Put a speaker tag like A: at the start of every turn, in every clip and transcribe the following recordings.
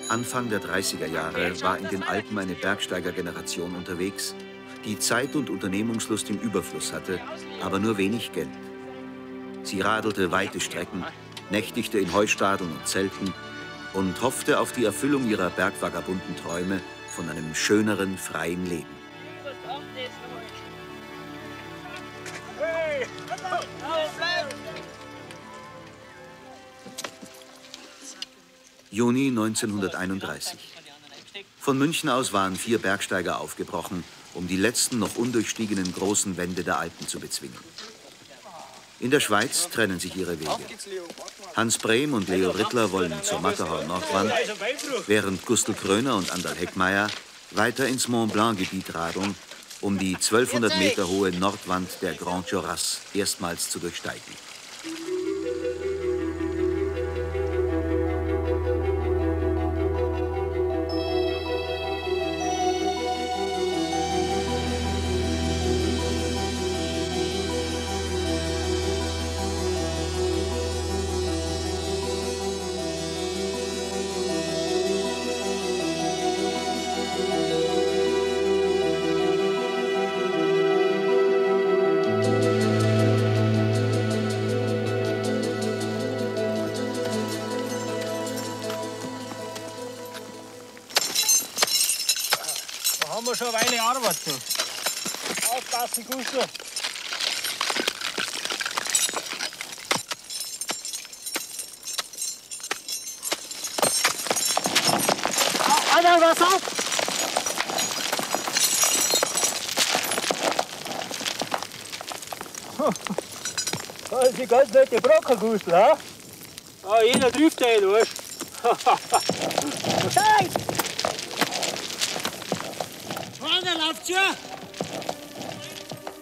A: Anfang der 30er Jahre war in den Alpen eine Bergsteigergeneration unterwegs, die Zeit und Unternehmungslust im Überfluss hatte, aber nur wenig Geld. Sie radelte weite Strecken, nächtigte in Heustadeln und Zelten und hoffte auf die Erfüllung ihrer bergvagabunden Träume von einem schöneren, freien Leben. Juni 1931. Von München aus waren 4 Bergsteiger aufgebrochen, um die letzten noch undurchstiegenen großen Wände der Alpen zu bezwingen. In der Schweiz trennen sich ihre Wege. Hans Brehm und Leo Rittler wollen zur Matterhorn-Nordwand, während Gustl Kröner und Anderl Heckmayer weiter ins Mont-Blanc-Gebiet radeln, um die 1200 Meter hohe Nordwand der Grand Jorasses erstmals zu durchsteigen.
B: Haben wir schon eine Weile Arbeit zu. Aufpassen, Gustl. Alter, was auf! Das ist die ganz nette Brocken, Gustl, ha? Ah, jeder trifft einen, weißt du? Steig! Vorne läuft schon!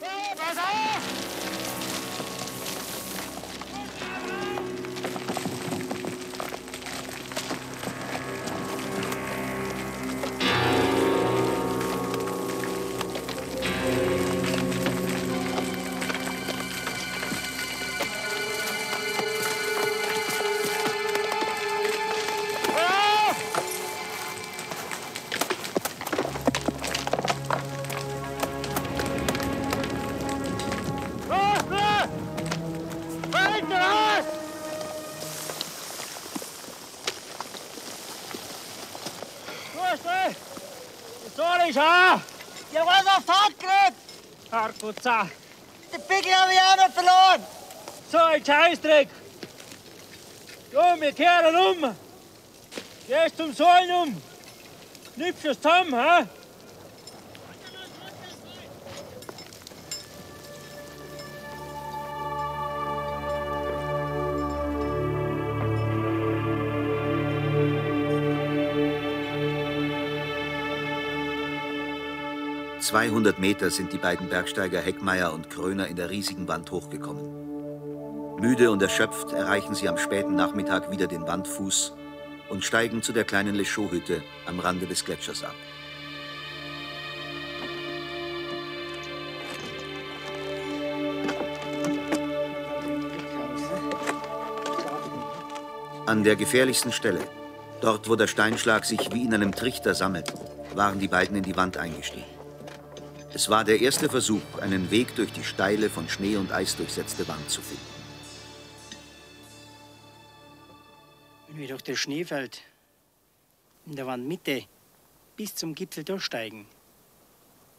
B: Hey, pass auf!
C: Ja, was auf die Hand gekriegt?
B: Harkutza!
C: Den Pickel habe ich auch noch verloren!
B: So ein Scheißdreck! Du, wir kehren um! Gehst zum Säulen um! Nimmst es zusammen, hä?
A: 200 Meter sind die beiden Bergsteiger Heckmayer und Kröner in der riesigen Wand hochgekommen. Müde und erschöpft erreichen sie am späten Nachmittag wieder den Wandfuß und steigen zu der kleinen Le Chaux-Hütte am Rande des Gletschers ab. An der gefährlichsten Stelle, dort wo der Steinschlag sich wie in einem Trichter sammelt, waren die beiden in die Wand eingestiegen. Es war der erste Versuch, einen Weg durch die steile, von Schnee und Eis durchsetzte Wand zu finden.
D: Wenn wir durch das Schneefeld in der Wandmitte bis zum Gipfel durchsteigen,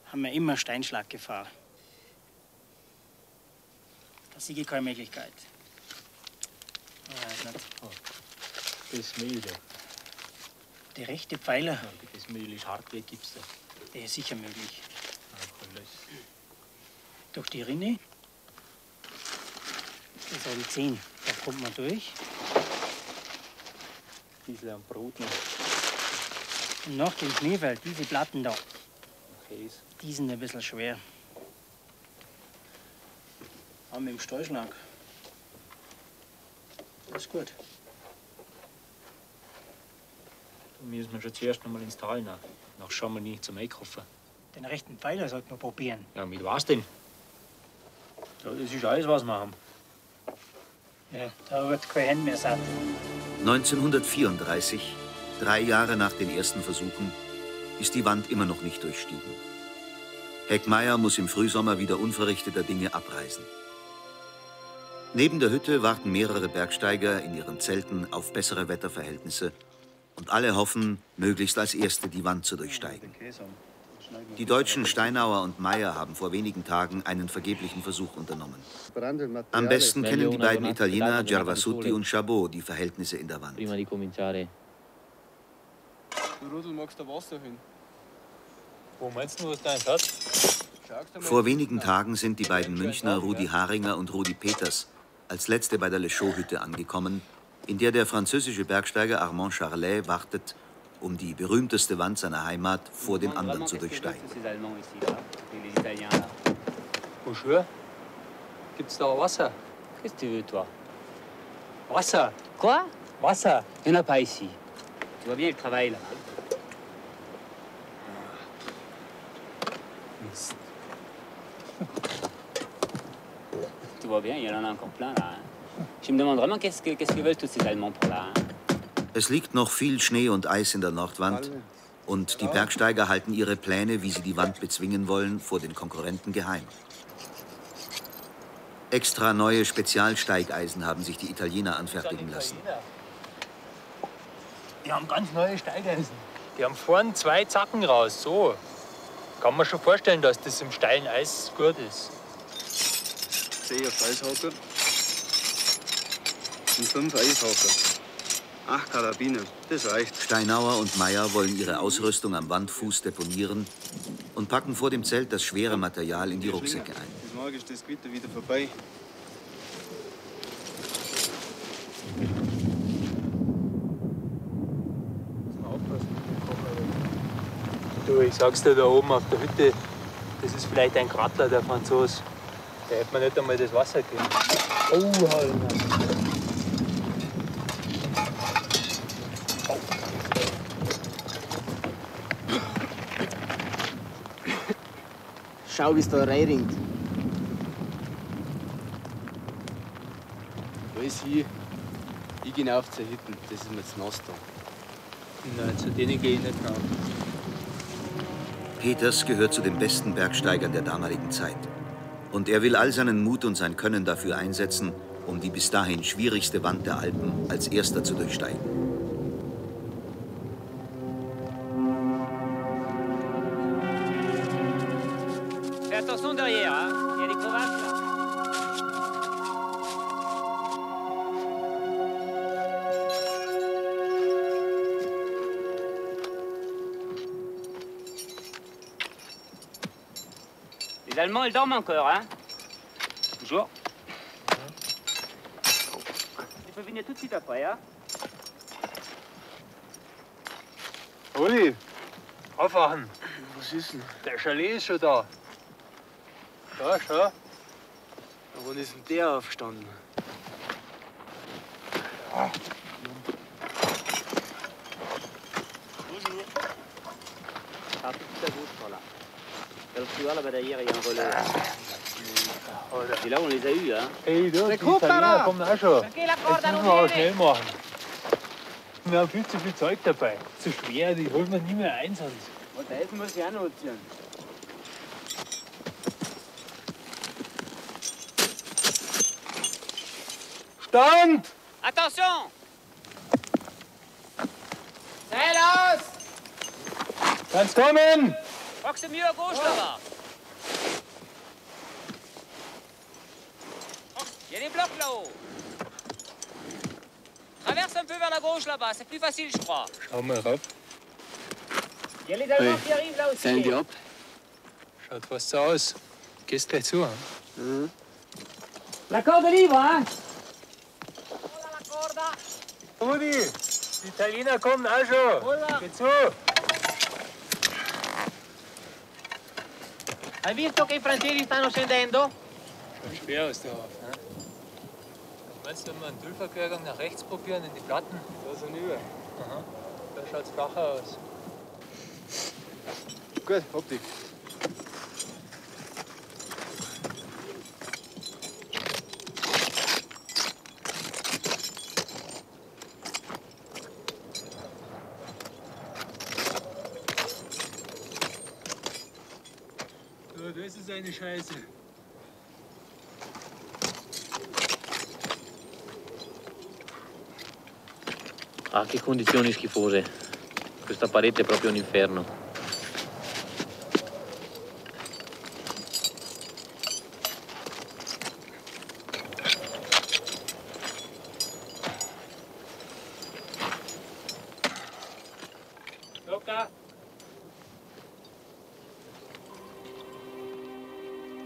D: haben wir immer Steinschlaggefahr. Das ist keine Möglichkeit. Ich weiß nicht.
B: Oh, das ist müde.
D: Der rechte Pfeiler,
B: Ja, das Mühl ist hart, wie gibt's da?
D: der ist sicher möglich. Durch die Rinne, das soll 10, da kommt man durch.
B: Ein bisschen am Brot noch.
D: Und nach dem Schneefeld, diese Platten da,
B: Okay.
D: die sind ein bisschen schwer. Aber mit dem Steuerschlag, das ist gut.
B: Da müssen wir schon zuerst noch mal ins Tal nach. Nach schauen wir nicht zum Einkaufen.
D: Den rechten Pfeiler sollten wir probieren.
B: Ja, mit was denn? Ja, das ist alles, was wir haben.
D: Ja, da wird kein Hand mehr satt.
A: 1934, 3 Jahre nach den ersten Versuchen, ist die Wand immer noch nicht durchstiegen. Heckmeier muss im Frühsommer wieder unverrichteter Dinge abreisen. Neben der Hütte warten mehrere Bergsteiger in ihren Zelten auf bessere Wetterverhältnisse und alle hoffen, möglichst als Erste die Wand zu durchsteigen. Die Deutschen Steinauer und Meyer haben vor wenigen Tagen einen vergeblichen Versuch unternommen. Am besten kennen die beiden Italiener Gervasutti und Chabot die Verhältnisse in der Wand.
E: Prima di cominciare.
F: Du Rudel, magst du Wasser hin?
B: Wo meinst du, was deins hat?
A: Vor wenigen Tagen sind die beiden Münchner Rudi Haringer und Rudi Peters als Letzte bei der Le Chaux-Hütte angekommen, in der der französische Bergsteiger Armand Charlet wartet, um die berühmteste Wand seiner Heimat vor den anderen zu durchsteigen.
B: Bonjour. Gibt's da auch Wasser?
E: Qu'est-ce que tu veux, toi?
B: Wasser!
E: Quoi?
B: Wasser!
E: Il n'y en a pas ici. Tu vois bien, il travaille là. Tu vois bien, il y en a encore plein là. Je me demande vraiment qu'est-ce qu'ils veulent tous ces Allemands pour là.
A: Es liegt noch viel Schnee und Eis in der Nordwand und die Bergsteiger halten ihre Pläne, wie sie die Wand bezwingen wollen, vor den Konkurrenten geheim. Extra neue Spezialsteigeisen haben sich die Italiener anfertigen lassen.
B: Die haben ganz neue Steigeisen. Die haben vorn 2 Zacken raus, so. Kann man schon vorstellen, dass das im steilen Eis gut ist.
F: 10 Felshaker und 5 Eishaker. 8 Karabiner, das reicht.
A: Steinauer und Meyer wollen ihre Ausrüstung am Wandfuß deponieren und packen vor dem Zelt das schwere Material in die Rucksäcke ein.
F: Bis morgen ist das Gewitter wieder vorbei.
B: Du, ich sag's dir, da oben auf der Hütte, das ist vielleicht ein Grattler, der Franzos. Der hätte mir nicht einmal das Wasser gegeben. Oh, Alter.
C: Schau, wie es da reinringt.
F: Alles hier. Ich gehe auf zur Hütte, das ist mir zu nass da.
B: Nein, zu denen gehe ich nicht rauf.
A: Peters gehört zu den besten Bergsteigern der damaligen Zeit. Und er will all seinen Mut und sein Können dafür einsetzen, um die bis dahin schwierigste Wand der Alpen als Erster zu durchsteigen.
E: Fais attention derrière, hein. Il y a des crevasses là. Les Allemands, ils dorment encore, hein? Toujours. Tu peux venir tout de suite après, hein?
B: Uli, aufwachen.
F: Was ist denn?
B: Der Chalet ist schon da. Da, schau.
F: Wann ist denn der aufgestanden?
E: Ah, tout à gauche, par là. Alors, tu vois, là-bas derrière, il y a un relais. Et là, on les a eus, hein?
B: Hey, du, die
C: guck da
B: Italiener
C: da.
B: kommen auch schon.
C: Perché la
B: Jetzt
C: corda
B: müssen
C: non
B: wir aber
C: viene?
B: schnell machen. Wir haben viel zu viel Zeug dabei. Zu schwer, die holen wir nie mehr ein sonst.
F: Und da helfen muss ich auch noch ziehen.
B: Stand!
E: Attention!
C: Seil aus!
B: Kannst kommen!
E: Je crois que c'est mieux à gauche là-bas. Il y a des blocs là-haut. Traverse un peu vers la gauche là-bas, c'est plus facile, je crois.
B: Schau mal rauf.
C: Il y a les Allemands qui arrivent là
F: Seilen
C: aussi.
F: die ab?
B: Schaut fast so aus. Gehst gleich zu. Hein?
C: La corde libre, hein?
B: Rudi, die Italiener kommen auch schon. Geh zu.
C: Hai visto che i francesi stanno scendendo?
B: Schaut schwer aus da auf. Ne? Meinst du, wenn wir einen Düllverquerung nach rechts probieren, in die Platten?
F: Da sind über.
B: Aha. Da schaut's flacher aus.
F: Gut, hab dich.
B: ist eine Scheiße.
G: Ah, che condizioni schifose. Questa parete è proprio un inferno.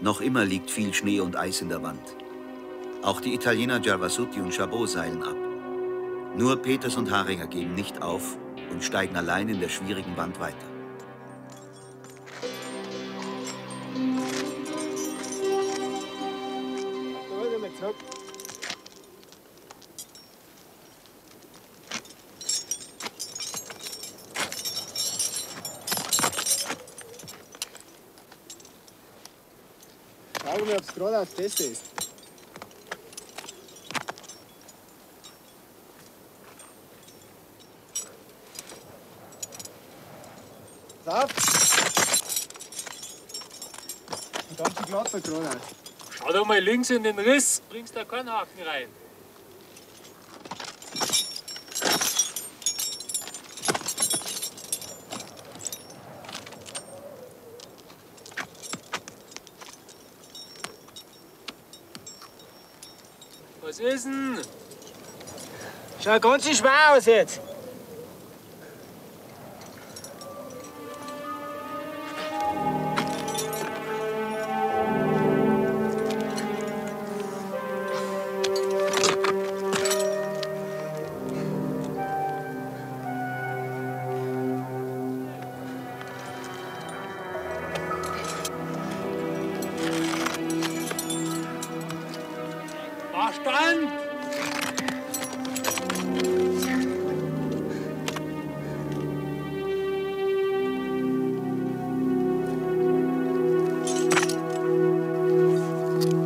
A: Noch immer liegt viel Schnee und Eis in der Wand. Auch die Italiener Gervasutti und Chabot seilen ab. Nur Peters und Haringer geben nicht auf und steigen allein in der schwierigen Wand weiter.
H: Frage mich, ob es gerade das Beste ist. Auf! Verdammt glatt bei gerade.
B: Schau doch mal links in den Riss, bringst da keinen Haken rein. Was ist denn?
C: Schau ganz schön schwer aus jetzt.
B: Verstand!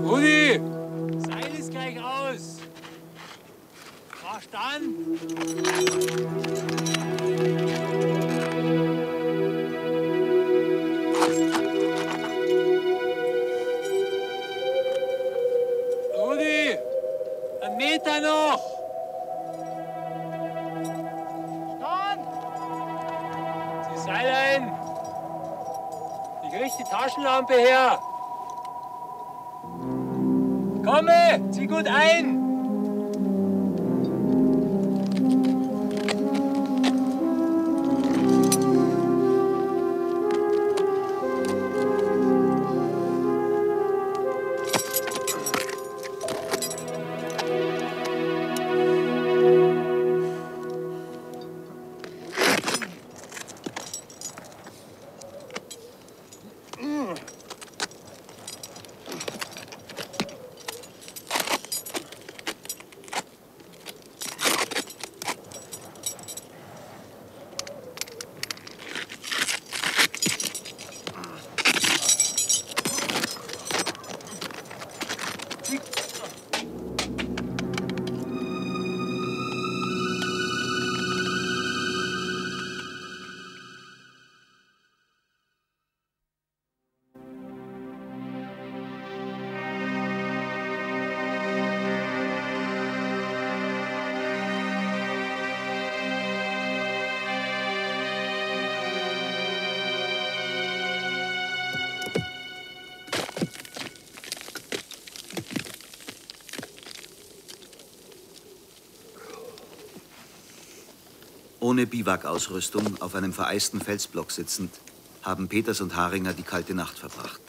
B: Rudi! Seil ist gleich aus! Verstand! Rudi! Ein Meter noch!
C: Stand!
B: Zieh Seil ein! Ich richte die Taschenlampe her! Komme! Zieh gut ein!
A: Ohne Biwakausrüstung, auf einem vereisten Felsblock sitzend, haben Peters und Haringer die kalte Nacht verbracht.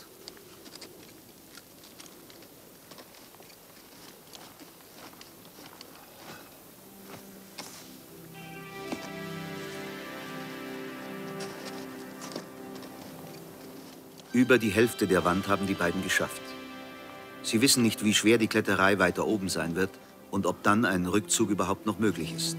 A: Über die Hälfte der Wand haben die beiden geschafft. Sie wissen nicht, wie schwer die Kletterei weiter oben sein wird und ob dann ein Rückzug überhaupt noch möglich ist.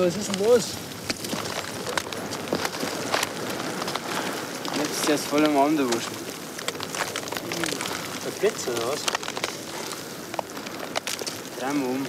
B: was ist denn los?
F: Jetzt ist erst voll am Abend erwischen.
B: Vergeht's oder was?
F: Drehen wir um.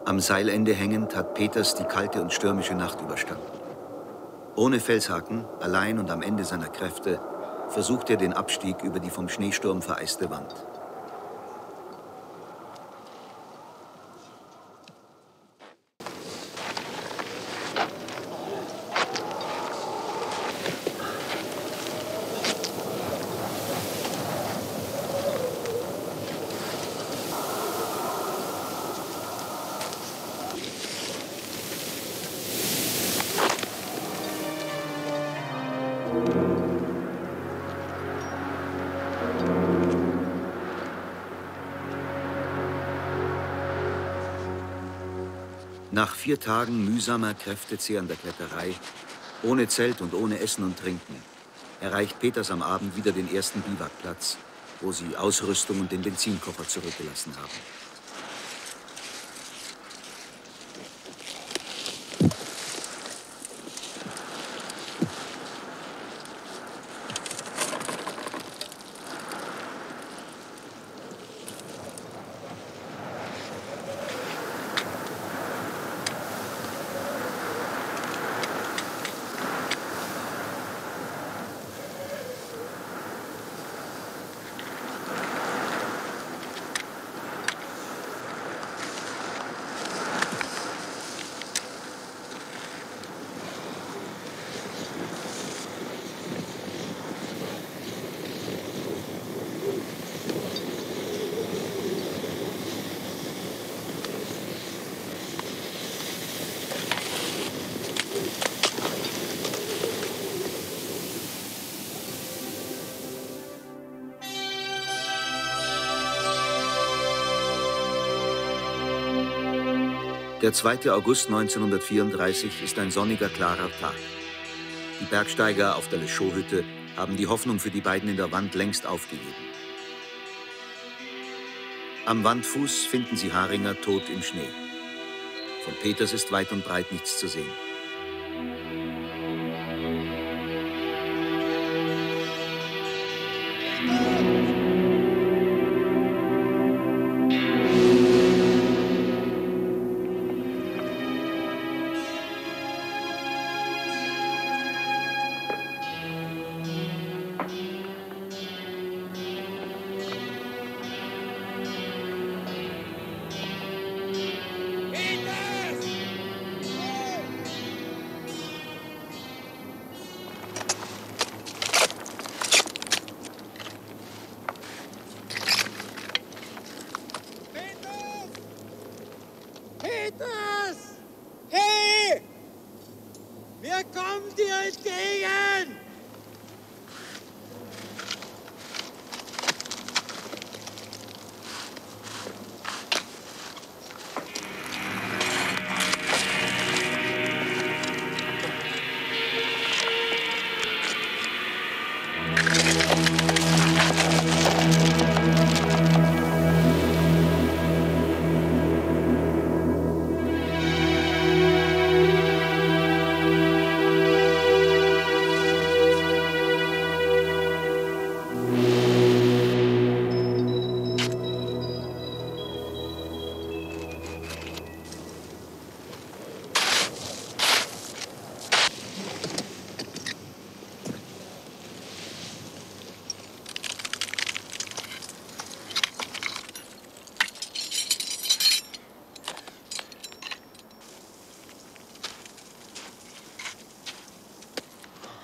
A: Am Seilende hängend hat Peters die kalte und stürmische Nacht überstanden. Ohne Felshaken, allein und am Ende seiner Kräfte, versucht er den Abstieg über die vom Schneesturm vereiste Wand. Nach 4 Tagen mühsamer kräftezehrender Kletterei, ohne Zelt und ohne Essen und Trinken, erreicht Peters am Abend wieder den ersten Biwakplatz, wo sie Ausrüstung und den Benzinkocher zurückgelassen haben. Der 2. August 1934 ist ein sonniger, klarer Tag. Die Bergsteiger auf der Le Chaux-Hütte haben die Hoffnung für die beiden in der Wand längst aufgegeben. Am Wandfuß finden sie Haringer tot im Schnee. Von Peters ist weit und breit nichts zu sehen.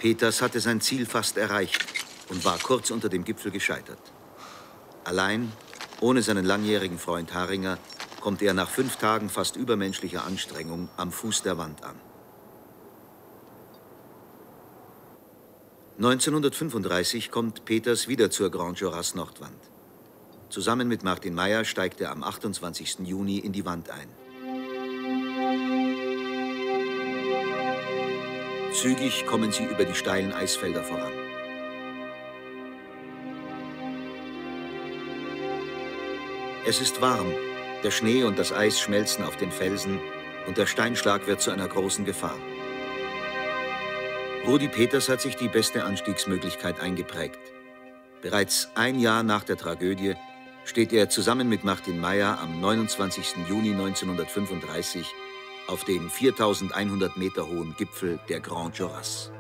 A: Peters hatte sein Ziel fast erreicht und war kurz unter dem Gipfel gescheitert. Allein, ohne seinen langjährigen Freund Haringer, kommt er nach 5 Tagen fast übermenschlicher Anstrengung am Fuß der Wand an. 1935 kommt Peters wieder zur Grand Jorasses Nordwand. Zusammen mit Martin Meyer steigt er am 28. Juni in die Wand ein. Zügig kommen sie über die steilen Eisfelder voran. Es ist warm, der Schnee und das Eis schmelzen auf den Felsen und der Steinschlag wird zu einer großen Gefahr. Rudi Peters hat sich die beste Anstiegsmöglichkeit eingeprägt. Bereits ein Jahr nach der Tragödie steht er zusammen mit Martin Meyer am 29. Juni 1935 auf dem 4100 Meter hohen Gipfel der Grand Jorasses.